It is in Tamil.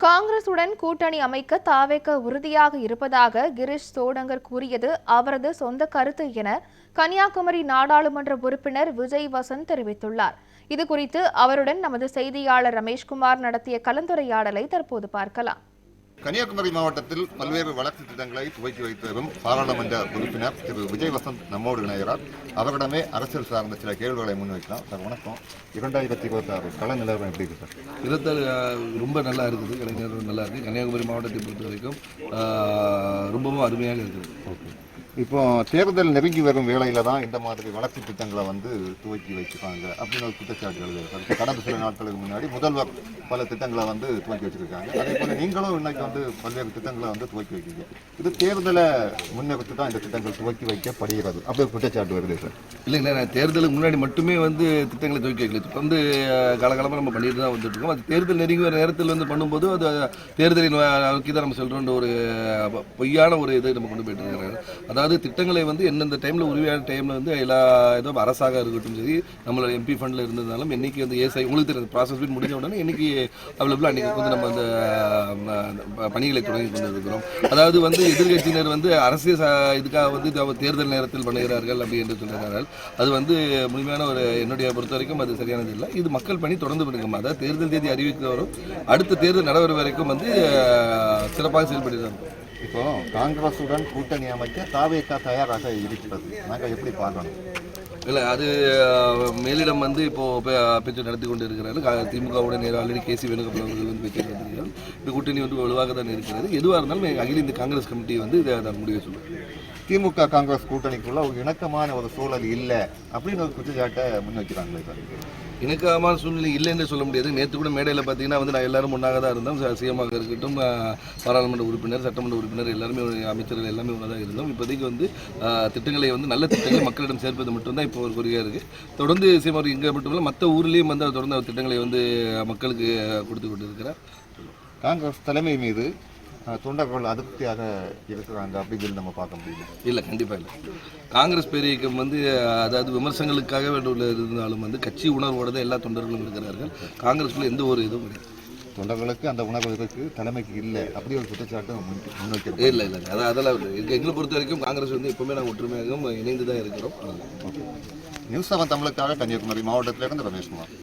காங்கிரசுடன் கூட்டணி அமைக்க தாவேக உறுதியாக இருப்பதாக கிரீஷ் சோடங்கர் கூறியது அவரது சொந்த கருத்து என கன்னியாகுமரி நாடாளுமன்ற உறுப்பினர் விஜய் வசந்த் தெரிவித்துள்ளார். இதுகுறித்து அவருடன் நமது செய்தியாளர் ரமேஷ்குமார் நடத்திய கலந்துரையாடலை தற்போது பார்க்கலாம். கன்னியாகுமரி மாவட்டத்தில் பல்வேறு வளர்ச்சி திட்டங்களை துவக்கி வைத்து வரும் பாராளுமன்ற உறுப்பினர் திரு விஜய் வசந்த் நம்மோடு இணைகிறார். அவரிடமே அரசியல் சார்ந்த சில கேள்விகளை முன்வைக்கலாம். சார் வணக்கம். 2026 கள நிலவரம் எப்படி இருக்கு சார்? இருபத்தாறு ரொம்ப நல்லா இருக்குது. கலைஞர் நல்லா இருக்குது. கன்னியாகுமரி மாவட்டத்தை பொறுத்த வரைக்கும் ரொம்பவும் அருமையாக இருக்குது. ஓகே. இப்போ தேர்தல் நெருங்கி வரும் வேளையில தான் இந்த மாதிரி வளர்ச்சி திட்டங்களை துவக்கி வச்சிருக்காங்க அப்படின்னு ஒரு குற்றச்சாட்டுகள் இருக்கு. கடந்த சில நாட்களுக்கு முன்னாடி முதல்வர் பல திட்டங்களை துவக்கி வச்சிருக்காங்க. அதே போல நீங்களும் இன்னைக்கு பல்வேறு திட்டங்களை துவக்கி வைக்கிறீங்க. இது தேர்தலை முன்னிறுத்தி தான் இந்த திட்டங்கள் துவக்கி வைக்கப்படுகிறது அப்படி ஒரு குற்றச்சாட்டு வருது சார். இல்லைங்களா, தேர்தலுக்கு முன்னாடி மட்டுமே திட்டங்களை துவக்கி வைக்கல. இப்போ காலகாலமாக நம்ம பண்ணிட்டு தான் வந்துட்டு இருக்கோம். அது தேர்தல் நெருங்கி வர நேரத்தில் பண்ணும்போது அது தேர்தலை நோக்கி தான் நம்ம சொல்கிறோன்ற ஒரு பொய்யான ஒரு இதை நம்ம கொண்டு போயிட்டு இருக்கிறாங்க. அதாவது திட்டங்களை எந்தெந்த டைம்ல உரிமையான டைம்ல எல்லா ஏதோ அரசாக இருக்கட்டும் சரி, நம்மளோட எம்பி ஃபண்ட்ல இருந்ததாலும் என்னைக்கு ஏஐ உங்களுக்கு தெரியும் ப்ராசஸ் முடிஞ்ச உடனே என்னைக்கு அவைலபிள் அன்னைக்கு நம்ம அந்த பணிகளை தொடங்கி கொண்டு இருக்கிறோம். அதாவது எதிர்கட்சியினர் அரசியல் இதுக்காக தேர்தல் நேரத்தில் பண்ணுகிறார்கள் அப்படி என்று சொல்கிறார்கள். அது முழுமையான ஒரு என்னுடைய பொறுத்த வரைக்கும் அது சரியானது இல்லை. இது மக்கள் பணி தொடர்ந்து பண்ணுங்க. அதாவது தேர்தல் தேதி அறிவிக்கிறவரும் அடுத்த தேர்தல் நடைபெறும் வரைக்கும் சிறப்பாக செயல்படுகிறார்கள். இப்போ காங்கிரசுடன் கூட்டணி அமைக்க தாவேகா தயாராக இருக்கிறது. நாங்கள் எப்படி பார்க்கணும்? இல்லை, அது மேலிடம் இப்போ பேச்சு நடத்தி கொண்டு இருக்கிறார்கள். திமுகவுடன் ஆல்ரெடி கேசி வேணுகோபால் அவர்கள் பேச்சு நடத்துகிறார்கள். இந்த கூட்டணி வலுவாக தான் இருக்கிறது. எதுவாக இருந்தாலும் அகில இந்திய காங்கிரஸ் கமிட்டி இதை நான் முடிவு சொல்லுவேன். திமுக காங்கிரஸ் கூட்டணிக்குள்ள ஒரு இணக்கமான ஒரு சூழல் இல்லை அப்படின்னு ஒரு குற்றச்சாட்டை முன்வைக்கிறாங்களே சார். இணக்கமான சூழ்நிலை இல்லைன்னு சொல்ல முடியாது. நேற்று கூட மேடையில் பார்த்தீங்கன்னா நான் எல்லாரும் ஒன்றாக தான் இருந்தோம். சிஎமாக இருக்கட்டும், பாராளுமன்ற உறுப்பினர், சட்டமன்ற உறுப்பினர் எல்லாருமே, அமைச்சர்கள் எல்லாமே ஒன்றா தான் இருந்தோம். இப்போதைக்கு திட்டங்களை நல்ல திட்டங்களை மக்களிடம் சேர்ப்பது மட்டும்தான் இப்போ ஒரு குறியாக இருக்குது. தொடர்ந்து சிஎம் இங்கே மட்டும் இல்லை மற்ற ஊர்லேயும் தொடர்ந்து திட்டங்களை மக்களுக்கு கொடுத்து கொண்டு இருக்கிறார். காங்கிரஸ் தலைமை மீது தொண்டர்கள் அதிருப்தியாக இருக்கிறாங்க அப்படின்னு சொல்லி நம்ம பார்க்க முடியும். இல்லை, கண்டிப்பாக இல்லை. காங்கிரஸ் பேரியக்கம் அதாவது விமர்சனங்களுக்காக இருந்தாலும் கட்சி உணர்வோடு தான் எல்லா தொண்டர்களும் இருக்கிறார்கள். காங்கிரஸ்ல எந்த ஒரு இதுவும் கிடையாது. தொண்டர்களுக்கு அந்த உணர்வு இருக்கு, தலைமைக்கு இல்லை அப்படி ஒரு குற்றச்சாட்டு முன்வைக்கிறோம். இல்லை இல்லை, அதெல்லாம் எங்களை பொறுத்த வரைக்கும் காங்கிரஸ் எப்பவுமே நாங்கள் ஒற்றுமையாக இணைந்து தான் இருக்கிறோம். நியூஸ் 7 தமிழுக்காக கன்னியாகுமரி மாவட்டத்திலிருந்து ரமேஷ்குமார்.